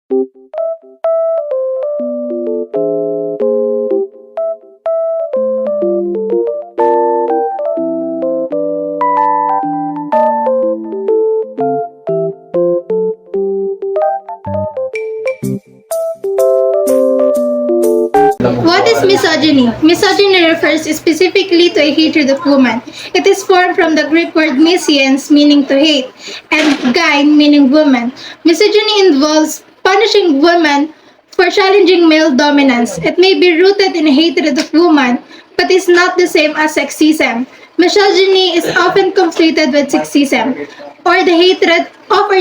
What is misogyny? Misogyny refers specifically to a hatred of women. It is formed from the Greek word misions, meaning to hate, and gyne, meaning woman. Misogyny involves punishing women for challenging male dominance. It may be rooted in hatred of women, but is not the same as sexism. Misogyny is often conflated with sexism, or the hatred of or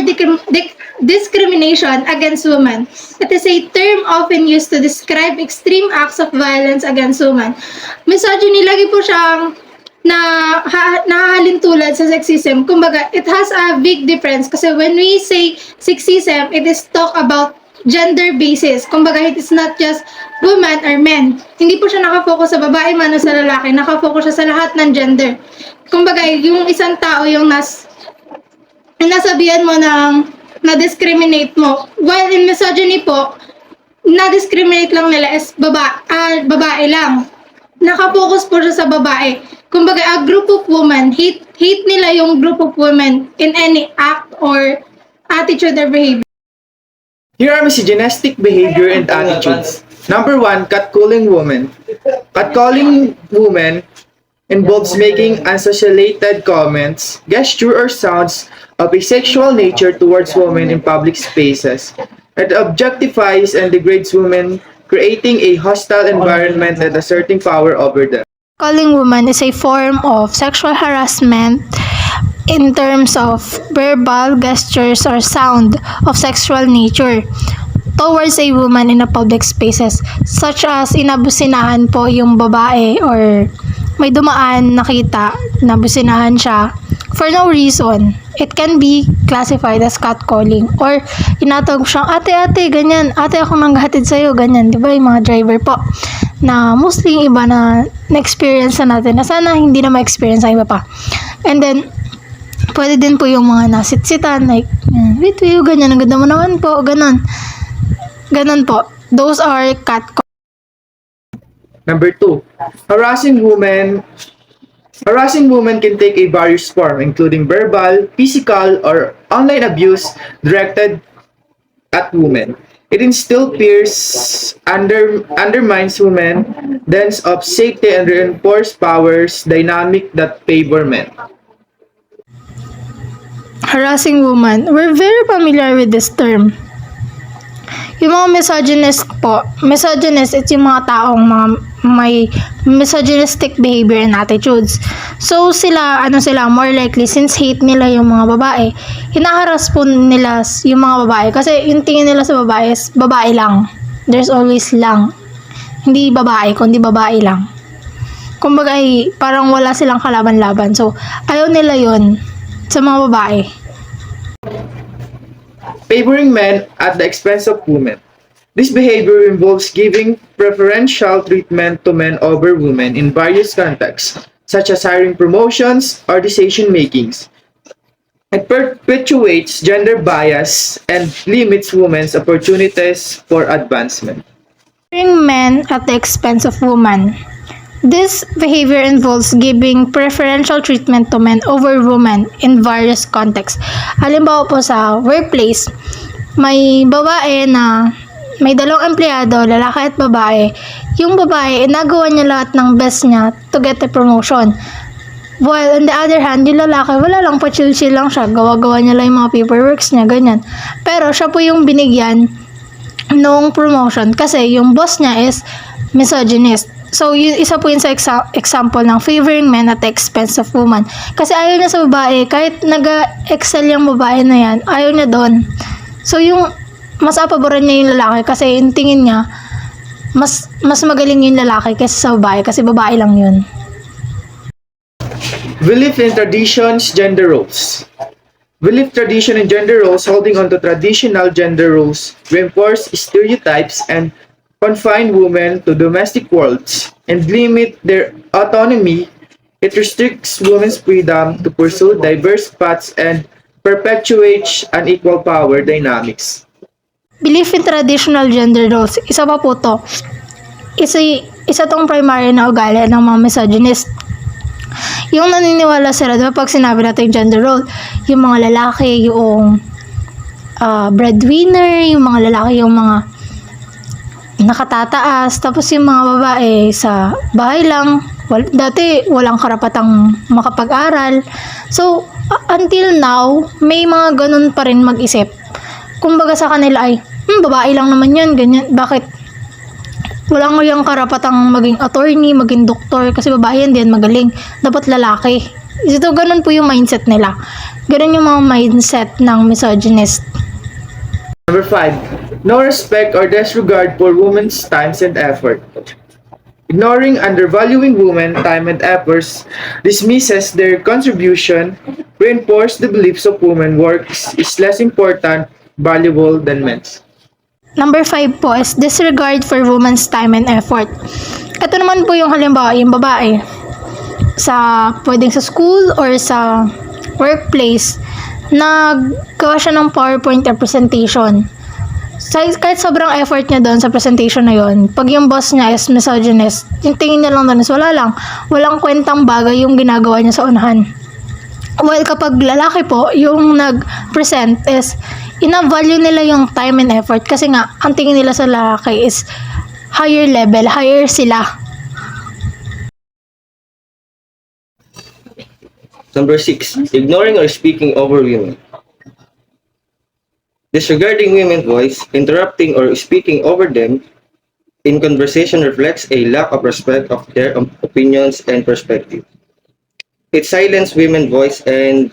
discrimination against women. It is a term often used to describe extreme acts of violence against women. Misogyny, lagi po siyang nahahalin tulad sa sexism. Kumbaga, it has a big difference kasi when we say sexism, it is talk about gender basis. Kumbaga, it is not just women or men. Hindi po siya nakafocus sa babae man o sa lalaki. Nakafocus siya sa lahat ng gender. Kumbaga, yung isang tao yung nasabihan mo ng na-discriminate mo. While in misogyny po, na-discriminate lang nila is babae lang. Nakafocus po siya sa babae. Kumbaga, a group of women, hate nila yung group of women in any act or attitude or behavior. Here are misogynistic behavior and attitudes. Number 1, catcalling women. Catcalling women involves making unsociated comments, gesture, or sounds of a sexual nature towards women in public spaces. It objectifies and degrades women, creating a hostile environment and asserting power over them. Calling woman is a form of sexual harassment in terms of verbal gestures or sound of sexual nature towards a woman in a public spaces, such as inabusinahan po yung babae or may dumaan nakita, nabusinahan siya for no reason. It can be classified as catcalling or inatawag siyang ate, ganyan, ate ako nanghatid sa'yo, ganyan, di ba yung mga driver po na mostly yung iba na na-experience na natin na sana hindi na ma-experience ang iba pa. And then pwede din po yung mga nasitsitan like, wait, ganyan, ang ganda mo naman po, ganon po. Those are catcalling. Number 2, harassing women. Harassing women can take a various form, including verbal, physical, or online abuse directed at women. It instills fears, undermines women's sense of safety, and reinforces powers dynamic that favor men. Harassing woman. We're very familiar with this term. Yung mga misogynist po, misogynist, it's yung mga taong may misogynistic behavior and attitudes. So sila, more likely, since hate nila yung mga babae, hinaharas po nila yung mga babae. Kasi yung tingin nila sa babae is, babae lang. There's always lang. Hindi babae, kundi babae lang. Kumbaga parang wala silang kalaban-laban. So, ayaw nila yun sa mga babae. Favoring men at the expense of women. This behavior involves giving preferential treatment to men over women in various contexts, such as hiring, promotions, or decision-makings. It perpetuates gender bias and limits women's opportunities for advancement. Favoring men at the expense of women. This behavior involves giving preferential treatment to men over women in various contexts. Halimbawa po sa workplace, may babae na may dalawang empleyado, lalaki at babae. Yung babae, nagawa niya lahat ng best niya to get a promotion. While on the other hand, yung lalaki, wala lang po, chill-chill lang siya. Gawa-gawa niya lang yung mga paperworks niya, ganyan. Pero siya po yung binigyan nung promotion kasi yung boss niya is misogynist. So, isa po yun sa example ng favoring men at the expense of woman. Kasi ayaw niya sa babae, kahit nag-excel yung babae na yan, ayaw niya doon. So, yung mas apaboran niya yung lalaki kasi yung tingin niya, mas magaling yung lalaki kaysa sa babae kasi babae lang yun. Belief in traditions, gender roles. Belief, tradition, and gender roles, holding on to traditional gender roles, reinforce stereotypes and confine women to domestic worlds and limit their autonomy. It restricts women's freedom to pursue diverse paths and perpetuates unequal power dynamics. belief in traditional gender roles. Isa pa po to. Isa tong primary na ugali ng mga misogynist. Yung naniniwala sila, diba pag sinabi natin gender role, yung mga lalaki, yung breadwinner, yung mga lalaki, yung mga nakatataas, tapos yung mga babae sa bahay lang, dati walang karapatang makapag-aral. So, until now, may mga ganun pa rin mag-isip. Kumbaga sa kanila ay, babae lang naman yan, ganyan, bakit? Walang yung karapatang maging attorney, maging doktor, kasi babae yan, di yan magaling. Dapat lalaki. Ito, ganun po yung mindset nila. Ganun yung mga mindset ng misogynist. Number 5, no respect or disregard for women's times and effort. Ignoring, undervaluing women, time and efforts dismisses their contribution, reinforce the beliefs of women work is less important, valuable than men's. Number 5 po is disregard for women's time and effort. Ito naman po yung halimbawa, yung babae pwedeng sa school or sa workplace, naggawa siya ng PowerPoint presentation. Kahit sobrang effort niya doon sa presentation na yon, pag yung boss niya is misogynist, yung tingin niya lang doon is walang kwentang bagay yung ginagawa niya sa unahan. While kapag lalaki po, yung nag-present is, ina-value nila yung time and effort kasi nga, ang tingin nila sa lalaki is higher level, higher sila. Number 6, ignoring or speaking over women. Disregarding women's voice, interrupting or speaking over them in conversation reflects a lack of respect of their opinions and perspective. It silences women's voice and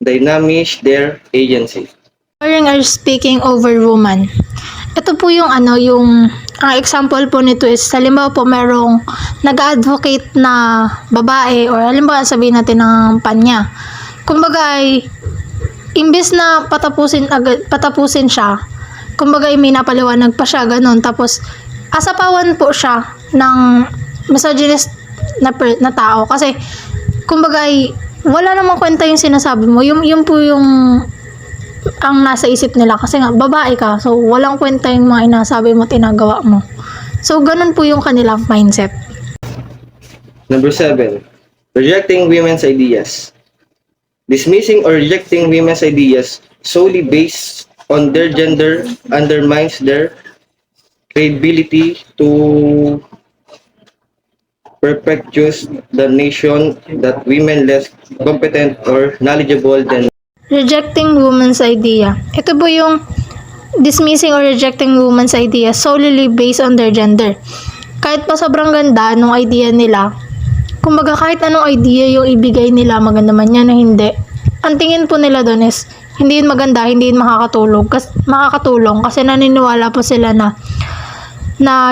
diminishes their agency. Ignoring or speaking over woman. Ito po yung ang example po nito is, halimbawa po merong nag-advocate na babae or halimbawa sabihin natin ng panya. Kumbaga ay, imbes na patapusin siya, kumbaga ay may napaliwanag pa siya, ganun. Tapos, asapawan po siya ng misogynist na tao. Kasi, kumbaga ay, wala namang kwenta yung sinasabi mo. Yung po yung ang nasa isip nila kasi nga babae ka, so walang kwenta yung mga inasabi mo at inagawa mo. So ganun po yung kanilang mindset. Number 7, rejecting women's ideas. Dismissing or rejecting women's ideas solely based on their gender undermines their credibility to perpetuate the notion that women less competent or knowledgeable than. Rejecting woman's idea. Ito po yung dismissing or rejecting woman's idea solely based on their gender. Kahit pa sobrang ganda nung idea nila, kumbaga kahit anong idea yung ibigay nila, maganda man yan o hindi, ang tingin po nila doon is, hindi yun maganda, hindi yun makakatulong kasi naniniwala po sila na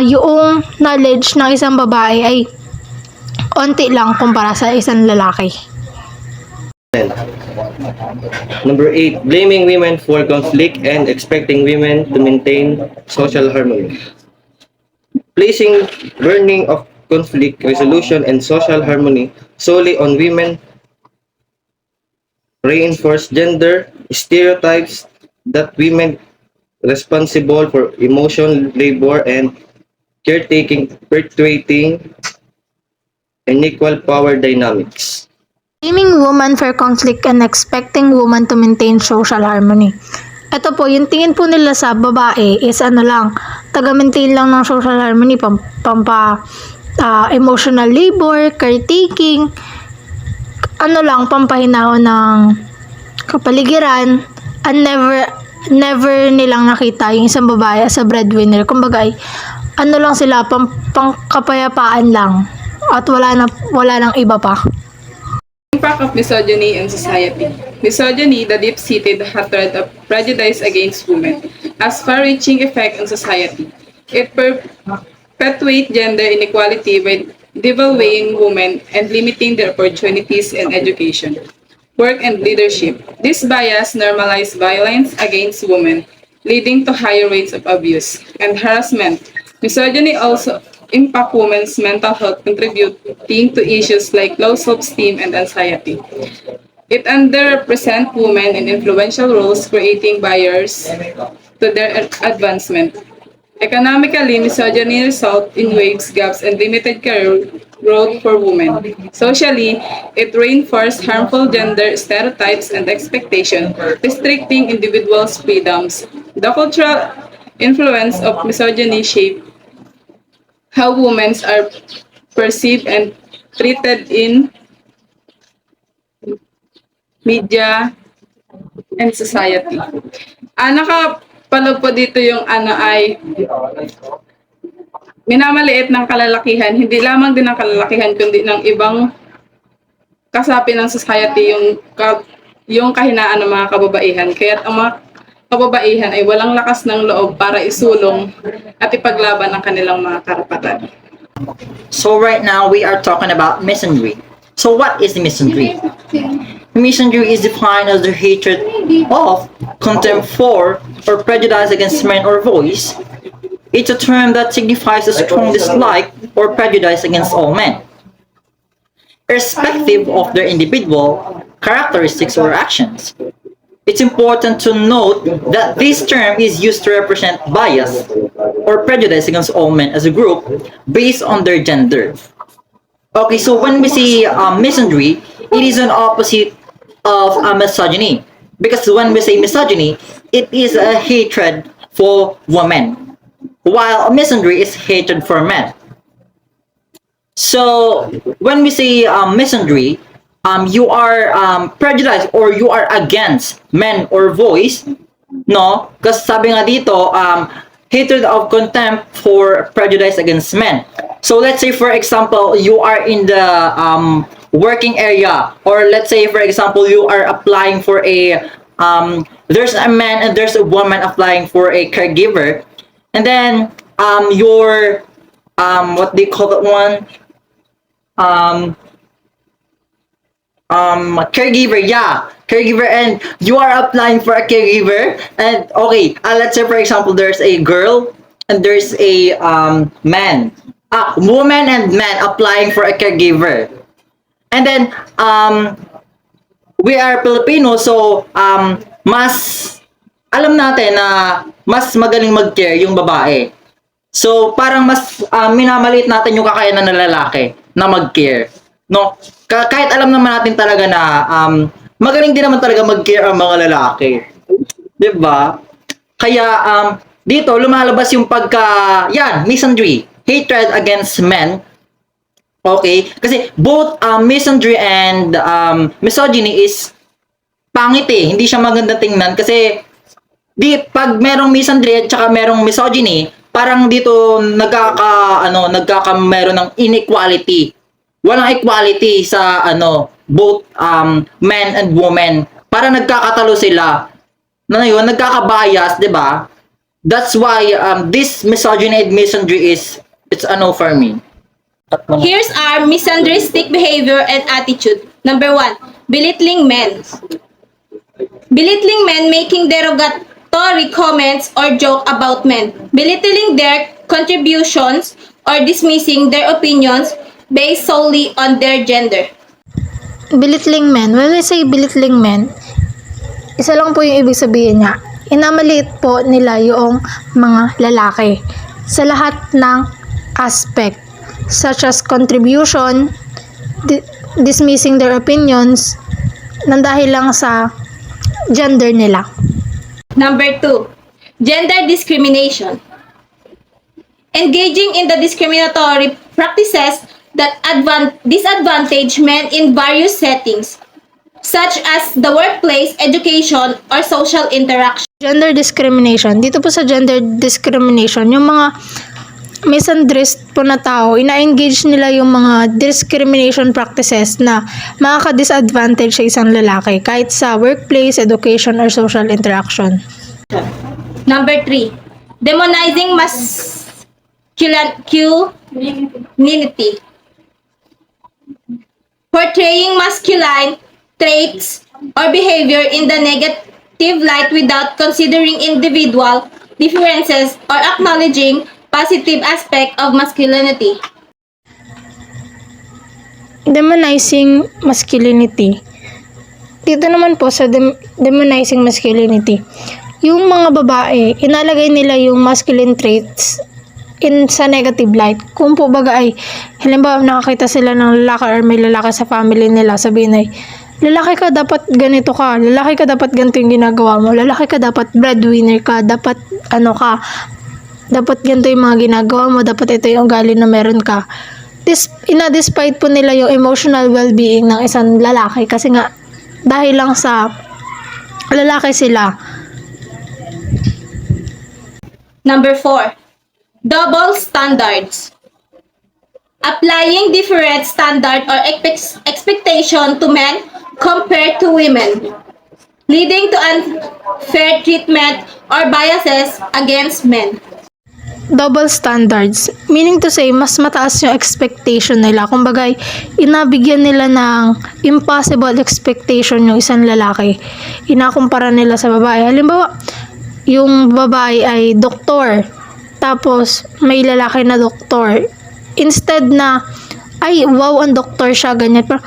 yung knowledge ng isang babae ay onti lang kumpara sa isang lalaki. Number 8, blaming women for conflict and expecting women to maintain social harmony. Placing burning of conflict resolution and social harmony solely on women reinforce gender stereotypes that women responsible for emotional labor and caretaking perpetuating unequal power dynamics. Blaming woman for conflict and expecting woman to maintain social harmony. Ito po, yung tingin po nila sa babae is taga-maintain lang ng social harmony, emotional labor, caretaking, pampahinahon ng kapaligiran, and never nilang nakita yung isang babae as a breadwinner. Kumbaga sila, pangkapayapaan lang, at wala nang iba pa. Impact of misogyny in society. Misogyny, the deep-seated hatred of prejudice against women, has far-reaching effect on society. It perpetuates gender inequality by devaluing women and limiting their opportunities in education, work, and leadership. This bias normalizes violence against women, leading to higher rates of abuse and harassment. Misogyny also impact women's mental health, contributing to issues like low self-esteem and anxiety. It underrepresents women in influential roles, creating barriers to their advancement. Economically, misogyny results in wage gaps and limited career growth for women. Socially, it reinforces harmful gender stereotypes and expectations, restricting individuals' freedoms. The cultural influence of misogyny shapes how women are perceived and treated in media and society. Nakapalo po dito yung ay minamaliit ng kalalakihan, hindi lamang din ng kalalakihan kundi ng ibang kasapi ng society yung kahinaan ng mga kababaihan. Kaya ang mga kababaihan ay walang lakas ng loob para isulong at ipaglaban ang kanilang mga karapatan. So right now we are talking about misandry. So what is misandry? Misandry is defined as the hatred of, contempt for, or prejudice against men or voice. It's a term that signifies a strong dislike or prejudice against all men, irrespective of their individual characteristics or actions. It's important to note that this term is used to represent bias or prejudice against all men as a group based on their gender. Okay, so when we say misandry, it is an opposite of misogyny. Because when we say misogyny, it is a hatred for women, while misandry is hatred for men. So when we say misandry, you are prejudiced or you are against men or voice, no? Because sabi nga dito, hatred of contempt for prejudice against men. So let's say for example, you are in the working area, or let's say for example, you are applying for a there's a man and there's a woman applying for a caregiver, and then your what they call that one, caregiver, yeah, caregiver, and you are applying for a caregiver, and okay, let's say for example there's a girl and there's a man, woman and man applying for a caregiver, and then we are Filipino, so mas alam natin na mas magaling mag-care yung babae. So parang mas minamaliit natin yung kakayanan ng lalaki na mag-care, no? Kahit alam naman natin talaga na magaling din naman talaga mag-care ang mga lalaki. 'Di ba? Kaya dito lumalabas yung misandry, hatred against men. Okay? Kasi both misandry and misogyny is pangit eh. Hindi siya maganda tingnan kasi pag merong misandry at saka merong misogyny, parang dito meron ng inequality. Walang equality sa both men and women. Para nagkakatalo sila. Yun, nagkakabias, 'di ba? That's why this misogyny and misandry it's a no for me. Here's our misandristic behavior and attitude. Number 1, belittling men. Belittling men, making derogatory comments or joke about men. Belittling their contributions or dismissing their opinions based solely on their gender. Belittling men. When we say belittling men, isa lang po yung ibig sabihin niya. Inamaliit po nila yung mga lalaki sa lahat ng aspect, such as contribution, dismissing their opinions, nang dahil lang sa gender nila. Number 2, gender discrimination. Engaging in the discriminatory practices that disadvantage men in various settings, such as the workplace, education, or social interaction. Gender discrimination. Dito po sa gender discrimination, yung mga misandrist po na tao, ina-engage nila yung mga discrimination practices na makaka-disadvantage sa isang lalaki kahit sa workplace, education, or social interaction. Number 3, demonizing masculinity. Portraying masculine traits or behavior in the negative light without considering individual differences or acknowledging positive aspect of masculinity. Demonizing masculinity. Dito naman po sa demonizing masculinity, yung mga babae, inalagay nila yung masculine traits sa negative light. Kung po baga ay, halimbawa nakakita sila ng lalaki or may lalaki sa family nila, sabihin ay, lalaki ka, dapat ganito ka. Lalaki ka, dapat ganito yung ginagawa mo. Lalaki ka, dapat breadwinner ka. Dapat, dapat ganito yung mga ginagawa mo. Dapat ito yung ugali na meron ka. Ina-despite po nila yung emotional well-being ng isang lalaki. Kasi nga, dahil lang sa lalaki sila. Number 4. Double standards. Applying different standard or expectation to men compared to women, leading to unfair treatment or biases against men. Double standards, meaning to say, mas mataas yung expectation nila. Kumbaga, inabigyan nila ng impossible expectation yung isang lalaki. Inakumpara nila sa babae. Halimbawa, yung babae ay doktor, tapos may lalaki na doktor. Instead na, ay, wow, ang doktor siya, ganyan. Pero,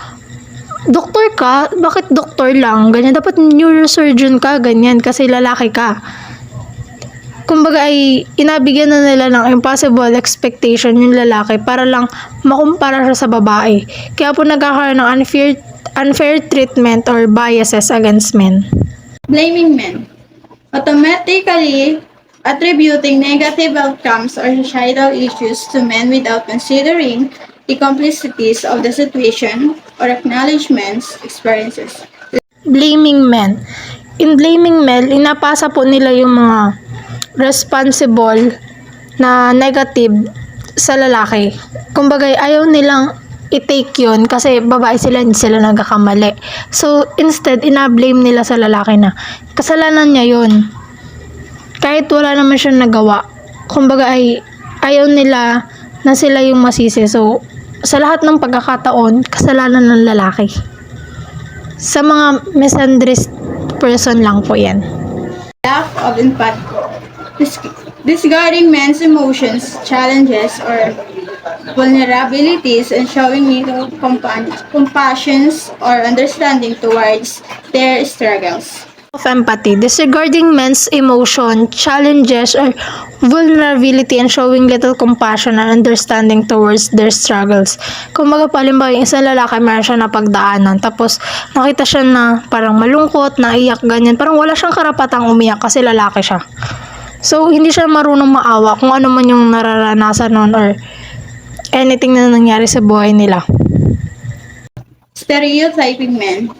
doktor ka? Bakit doktor lang? Ganyan. Dapat neurosurgeon ka, ganyan, kasi lalaki ka. Kumbaga ay inabigyan na nila ng impossible expectation yung lalaki para lang makumpara siya sa babae. Kaya po nagkakaroon ng unfair treatment or biases against men. Blaming men. Automatically attributing negative outcomes or societal issues to men without considering the complexities of the situation or acknowledgements experiences. Blaming men. In blaming men, inapasa po nila yung mga responsible na negative sa lalaki. Kumbaga, ayaw nilang i-take yun kasi babae sila, hindi sila nagkakamali. So, instead, ina-blame nila sa lalaki na kasalanan niya yun. Kahit wala naman siyang nagawa. Kumbaga, ay ayaw nila na sila yung masisi. So, sa lahat ng pagkakataon, kasalanan ng lalaki. Sa mga misandrist person lang po yan. Lack of empathy. Disregarding men's emotions, challenges, or vulnerabilities and showing little compassion or understanding towards their struggles. Of empathy, disregarding men's emotion, challenges, or vulnerability and showing little compassion and understanding towards their struggles. Kung baga palimbawa yung isang lalaki meron siya na pagdaanan tapos nakita siya na parang malungkot, naiyak, ganyan. Parang wala siyang karapatang umiyak kasi lalaki siya. So, hindi siya marunong maawa kung ano man yung nararanasan nun or anything na nangyari sa buhay nila. Stereotyping men.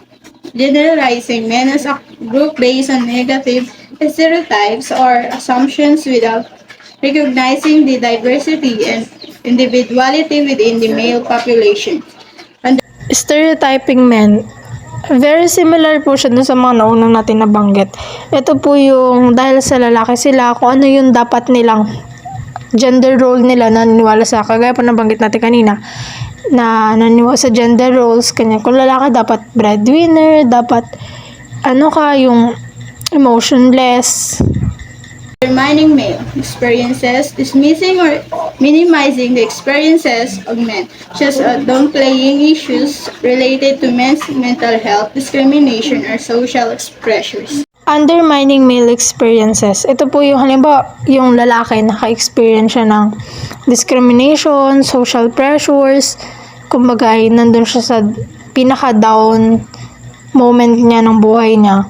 Generalizing men as a group based on negative stereotypes or assumptions without recognizing the diversity and individuality within the male population. Stereotyping men, very similar po siya dun sa mga naunang natin nabanggit. Ito po yung dahil sa lalaki sila, kung ano yung dapat nilang gender role nila na naniwala sa, kagaya po nabanggit natin kanina, na naniwala sa gender roles, kanya kung lalaki dapat breadwinner, dapat yung emotionless. Undermining male experiences, dismissing or minimizing the experiences of men, such as downplaying issues related to men's mental health, discrimination, or social pressures. Undermining male experiences. Ito po yung halimbawa, yung lalaki naka-experience siya ng discrimination, social pressures, kumbaga ay nandun siya sa pinaka-down moment niya ng buhay niya.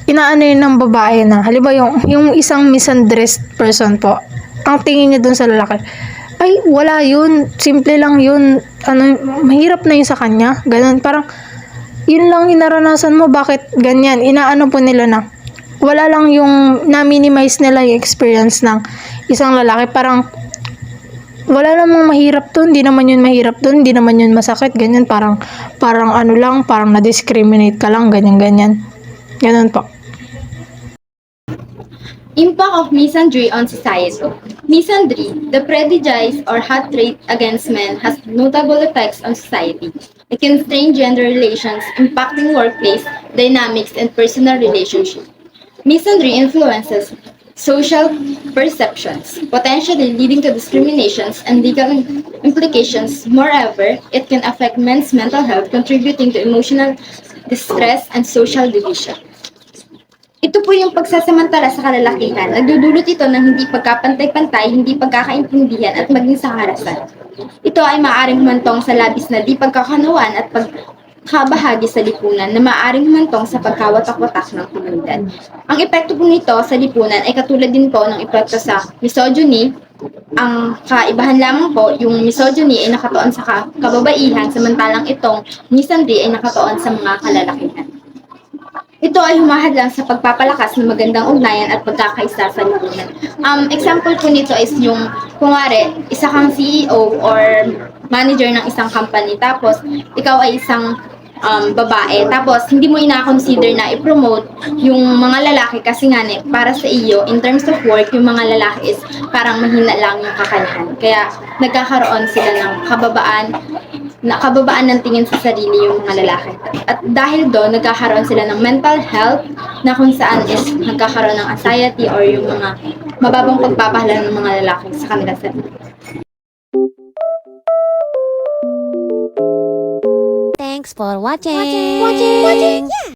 Inaano yun ng babae na, halimbawa yung isang misandrist person po, ang tingin niya dun sa lalaki, ay wala yun, simple lang yun, mahirap na yun sa kanya, ganun, parang yun lang inaranasan mo, bakit ganyan? Inaano po nila na wala lang yung na-minimize nila yung experience ng isang lalaki. Parang wala namang mahirap dun, hindi naman yun mahirap dun, hindi naman yun masakit, ganyan. Parang parang na-discriminate ka lang, ganyan. Ganun po. Impact of misandry on society. Misandry, the prejudice or hatred against men, has notable effects on society. It can strain gender relations, impacting workplace dynamics and personal relationships. Misandry influences social perceptions, potentially leading to discriminations and legal implications. Moreover, it can affect men's mental health, contributing to emotional distress and social division. Ito po yung pagsasamantala sa kalalakihan. Nagdudulot ito ng hindi pagkapantay-pantay, hindi pagkakaintindihan at maging sa harasan. Ito ay maaaring humantong sa labis na di pagkakaunawaan at pagkabahagi sa lipunan na maaaring humantong sa pagkawatak-watak ng komunidad. Ang epekto po nito sa lipunan ay katulad din po ng epekto sa misogyny. Ang kaibahan lamang po, yung misogyny ay nakatuon sa kababaihan, samantalang itong misandry ay nakatuon sa mga kalalakihan. Ito ay humahadlang sa pagpapalakas ng magandang ugnayan at pagkakaisa sa lipunan. Example po nito is yung, kunwari, isa kang CEO or manager ng isang company, tapos ikaw ay isang babae, tapos hindi mo ina-consider na i-promote yung mga lalaki kasi nga para sa iyo, in terms of work, yung mga lalaki is parang mahina lang yung kakayahan. Kaya nagkakaroon sila ng kababaan ng tingin sa sarili yung mga lalaki. At dahil doon, nagkakaroon sila ng mental health na kung saan is nagkakaroon ng anxiety or yung mga mababang pagpapahala ng mga lalaki sa kanilang sarili. Thanks for watching.